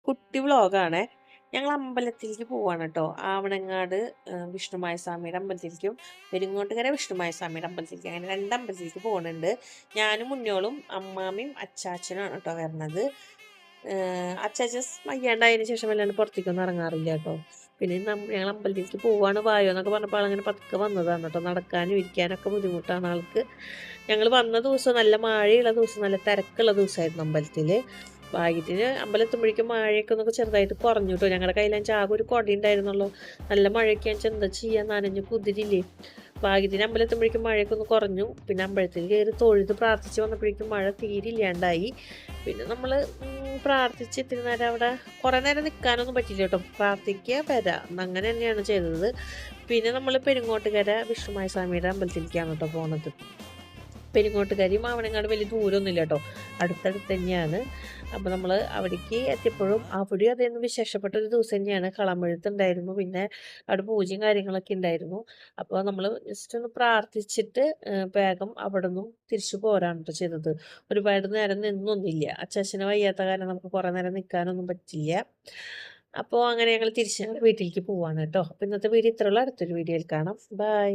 കുട്ടി വ്ളോഗാണേ. ഞങ്ങൾ അമ്പലത്തിലേക്ക് പോവാണ് കേട്ടോ. ആവണങ്ങാട് വിഷ്ണുമായ സ്വാമിയുടെ അമ്പലത്തിലേക്കും പെരിങ്ങോട്ടുകര വിഷ്ണുമായ സ്വാമിയുടെ അമ്പലത്തിലേക്കും, അങ്ങനെ രണ്ട് അമ്പലത്തിലേക്ക് പോകുന്നുണ്ട്. ഞാനും മുന്നോളും അമ്മാമ്മയും അച്ചാച്ചനാണ് കേട്ടോ വരണത്. അച്ചാച്ചൻ വയ്യാണ്ടായതിനു ശേഷം വല്ലാണ്ട് പുറത്തേക്കൊന്നും ഇറങ്ങാറില്ല കേട്ടോ. പിന്നെ ഞങ്ങൾ അമ്പലത്തിലേക്ക് പോവാണ് വായോ എന്നൊക്കെ പറഞ്ഞപ്പോൾ ആളങ്ങനെ പതുക്കെ വന്നതാണ് കേട്ടോ. നടക്കാനും ഇരിക്കാനൊക്കെ ബുദ്ധിമുട്ടാണ് ആൾക്ക്. ഞങ്ങൾ വന്ന ദിവസം നല്ല മഴയുള്ള ദിവസം, നല്ല തിരക്കുള്ള ദിവസമായിരുന്നു അമ്പലത്തിൽ. ഭാഗ്യത്തിന് അമ്പലത്തുമ്പോഴേക്കും മഴയൊക്കെ ഒന്നൊക്കെ ചെറുതായിട്ട് കുറഞ്ഞു കേട്ടോ. ഞങ്ങളുടെ കയ്യിലാണെങ്കിൽ ആകെ ഒരു കൊട ഉണ്ടായിരുന്നുള്ളൂ. നല്ല മഴയൊക്കെ ആണെന്ന് എന്താ ചെയ്യാൻ, നനഞ്ഞ് കുതിരില്ലേ. ഭാഗ്യത്തിന് അമ്പലത്തുമ്പോഴേക്കും മഴയൊക്കെ ഒന്ന് കുറഞ്ഞു. പിന്നെ അമ്പലത്തിൽ കയറി തൊഴുത് പ്രാർത്ഥിച്ച് വന്നപ്പോഴേക്കും മഴ തീരില്ലാണ്ടായി. പിന്നെ നമ്മൾ പ്രാർത്ഥിച്ച് ഇത്തിരി നേരം അവിടെ കുറേ നേരം നിൽക്കാനൊന്നും പറ്റില്ല കേട്ടോ. പ്രാർത്ഥിക്കുക വരാം അങ്ങനെ തന്നെയാണ് ചെയ്തത്. പിന്നെ നമ്മൾ പെരുങ്ങോട്ടുകര വിഷ്ണുമായ സ്വാമിയുടെ അമ്പലത്തിലേക്കാണ് കേട്ടോ പോണത്. പെരിങ്ങോട്ടുകാരി മാവനങ്ങാട് വലിയ ദൂരമൊന്നുമില്ല കേട്ടോ, അടുത്തടുത്ത് തന്നെയാണ്. അപ്പോൾ നമ്മൾ അവിടേക്ക് എത്തിയപ്പോഴും അവിടെ അതൊന്നും വിശേഷപ്പെട്ട ഒരു ദിവസം തന്നെയാണ്. കളമെഴുത്തുണ്ടായിരുന്നു, പിന്നെ അവിടെ പൂജയും കാര്യങ്ങളൊക്കെ ഉണ്ടായിരുന്നു. അപ്പോൾ നമ്മൾ ജസ്റ്റ് ഒന്ന് പ്രാർത്ഥിച്ചിട്ട് വേഗം അവിടെ നിന്നും തിരിച്ചു പോരാണ് കേട്ടോ ചെയ്തത്. ഒരുപാട് നേരം നിന്നൊന്നുമില്ല, അച്ചാച്ചന് വയ്യാത്ത കാരണം നമുക്ക് കുറേ നേരം നിൽക്കാനൊന്നും പറ്റില്ല. അപ്പോൾ അങ്ങനെ ഞങ്ങൾ തിരിച്ച് ഞങ്ങളുടെ വീട്ടിലേക്ക് പോവാണ് കേട്ടോ. അപ്പോൾ ഇന്നത്തെ വീഡിയോ ഇത്രയുള്ള, അടുത്തൊരു വീഡിയോയിൽ കാണാം. ബൈ.